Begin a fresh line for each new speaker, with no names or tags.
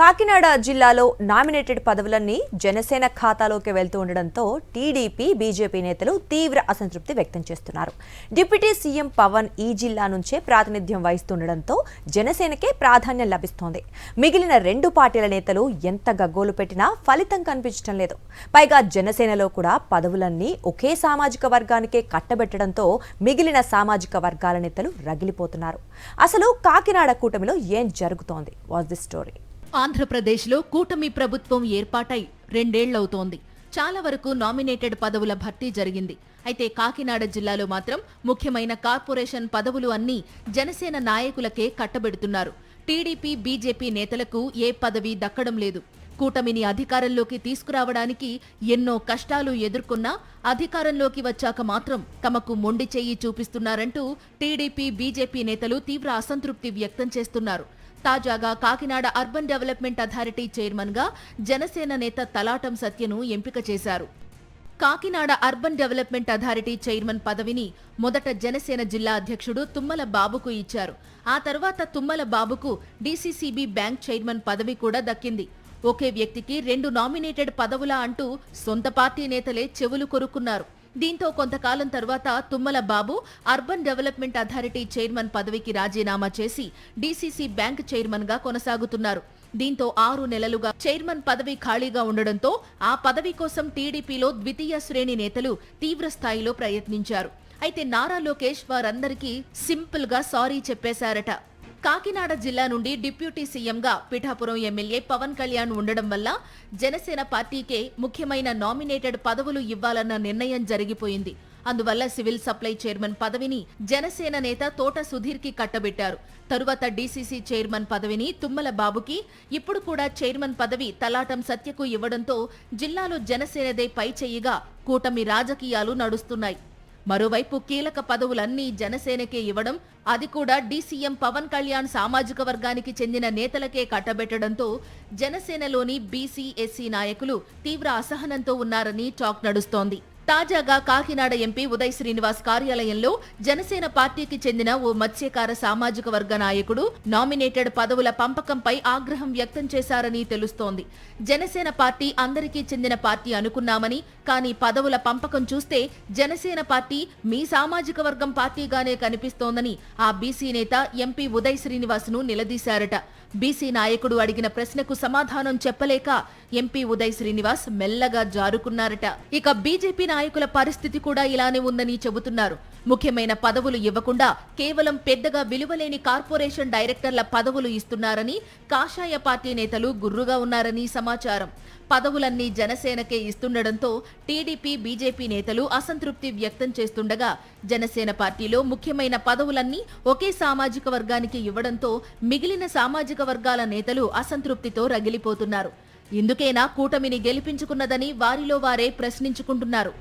కాకినాడ జిల్లాలో నామినేటెడ్ పదవులన్నీ జనసేన ఖాతాలోకి వెళ్తూ ఉండడంతో టీడీపీ బీజేపీ నేతలు తీవ్ర అసంతృప్తి వ్యక్తం చేస్తున్నారు. డిప్యూటీ సీఎం పవన్ ఈ జిల్లా నుంచే ప్రాతినిధ్యం వహిస్తుండడంతో జనసేనకే ప్రాధాన్యం లభిస్తోంది. మిగిలిన రెండు పార్టీల నేతలు ఎంత గగ్గోలు పెట్టినా ఫలితం కనిపించడం లేదు. పైగా జనసేనలో కూడా పదవులన్నీ ఒకే సామాజిక వర్గానికే కట్టబెట్టడంతో మిగిలిన సామాజిక వర్గాల నేతలు రగిలిపోతున్నారు. అసలు కాకినాడ కూటమిలో ఏం జరుగుతోంది? Watch the story.
ఆంధ్రప్రదేశ్లో కూటమి ప్రభుత్వం ఏర్పాటై 2 ఏళ్లవుతోంది. చాలా వరకు నామినేటెడ్ పదవుల భర్తీ జరిగింది. అయితే కాకినాడ జిల్లాలో మాత్రం ముఖ్యమైన కార్పొరేషన్ పదవులు అన్నీ జనసేన నాయకులకే కట్టబెడుతున్నారు. టీడీపీ బీజేపీ నేతలకు ఏ పదవి దక్కడం లేదు. కూటమిని అధికారంలోకి తీసుకురావడానికి ఎన్నో కష్టాలు ఎదుర్కొన్నా అధికారంలోకి వచ్చాక మాత్రం తమకు మొండి చెయ్యి చూపిస్తున్నారంటూ టీడీపీ బీజేపీ నేతలు తీవ్ర అసంతృప్తి వ్యక్తం చేస్తున్నారు. తాజాగా Kakinada urban development authority chairman గా జనసేన నేత తలాటం సత్యను ఎంపిక చేశారు. Kakinada urban development authority chairman పదవిని మొదట జనసేన జిల్లా అధ్యక్షుడు తుమ్మల బాబుకు ఇచ్చారు. ఆ తర్వాత తుమ్మల బాబుకు డీసీసీబీ బ్యాంక్ చైర్మన్ పదవి కూడా దక్కింది. ఒకే వ్యక్తికి 2 నామినేటెడ్ పదవులా అంటూ సొంత పార్టీ నేతలే చెవులు కొరుక్కున్నారు. దీంతో కొంతకాలం తర్వాత తుమ్మల బాబు అర్బన్ డెవలప్మెంట్ అథారిటీ చైర్మన్ పదవికి రాజీనామా చేసి డీసీసీ బ్యాంక్ చైర్మన్ గా కొనసాగుతున్నారు. దీంతో 6 నెలలుగా చైర్మన్ పదవి ఖాళీగా ఉండడంతో ఆ పదవి కోసం టీడీపీలో ద్వితీయ శ్రేణి నేతలు తీవ్ర స్థాయిలో ప్రయత్నించారు. అయితే నారా లోకేష్ వారందరికీ సింపుల్ గా సారీ చెప్పేశారట. కాకినాడ జిల్లా నుండి డిప్యూటీ సీఎంగా పిఠాపురం ఎమ్మెల్యే పవన్ కళ్యాణ్ ఉండడం వల్ల జనసేన పార్టీకే ముఖ్యమైన నామినేటెడ్ పదవులు ఇవ్వాలన్న నిర్ణయం జరిగిపోయింది. అందువల్ల సివిల్ సప్లై చైర్మన్ పదవిని జనసేన నేత తోట సుధీర్కి కట్టబెట్టారు. తరువాత డీసీసీ చైర్మన్ పదవిని తుమ్మల బాబుకి, ఇప్పుడు కూడా చైర్మన్ పదవి తలాటం సత్యకు ఇవ్వడంతో జిల్లాలో జనసేనదే పైచెయ్యిగా కూటమి రాజకీయాలు నడుస్తున్నాయి. మరోవైపు కీలక పదవులన్నీ జనసేనకే ఇవ్వడం, అది కూడా డీసీఎం పవన్ కళ్యాణ్ సామాజిక వర్గానికి చెందిన నేతలకే కట్టబెట్టడంతో జనసేనలోని బీసీ ఎస్సీ నాయకులు తీవ్ర అసహనంతో ఉన్నారని టాక్ నడుస్తోంది. తాజాగా కాకినాడ ఎంపీ ఉదయ్ శ్రీనివాస్ కార్యాలయంలో జనసేన పార్టీకి చెందిన ఓ మత్స్యకార సామాజిక వర్గ నాయకుడు నామినేటెడ్ పదవుల పంపకంపై ఆగ్రహం వ్యక్తం చేశారని తెలుస్తోంది. జనసేన పార్టీ అందరికీ చెందిన పార్టీ అనుకున్నామని, కానీ పదవుల పంపకం చూస్తే జనసేన పార్టీ మీ సామాజిక వర్గం పార్టీగానే కనిపిస్తోందని ఆ బీసీ నేత ఎంపీ ఉదయ్ శ్రీనివాస్ ను నిలదీశారట. బీసీ నాయకుడు అడిగిన ప్రశ్నకు సమాధానం చెప్పలేక ఎంపీ ఉదయ్ శ్రీనివాస్ మెల్లగా జారుకున్నారట. ఇక బీజేపీ నాయకుల పరిస్థితి కూడా ఇలానే ఉందని చెబుతున్నారు. ముఖ్యమైన పదవులు ఇవ్వకుండా కేవలం పెద్దగా విలువలేని కార్పొరేషన్ డైరెక్టర్ల పదవులు ఇస్తున్నారని కాషాయ పార్టీ నేతలు గుర్రుగా ఉన్నారని సమాచారం. పదవులన్నీ జనసేనకే ఇస్తుండడంతో టీడీపీ బీజేపీ నేతలు అసంతృప్తి వ్యక్తం చేస్తుండగా జనసేన పార్టీలో ముఖ్యమైన పదవులన్నీ ఒకే సామాజిక వర్గానికి ఇవ్వడంతో మిగిలిన సామాజిక వర్గాల నేతలు అసంతృప్తితో రగిలిపోతున్నారు. ఇందుకేనా కూటమిని గెలిపించుకున్నదని వారిలో వారే ప్రశ్నించుకుంటున్నారు.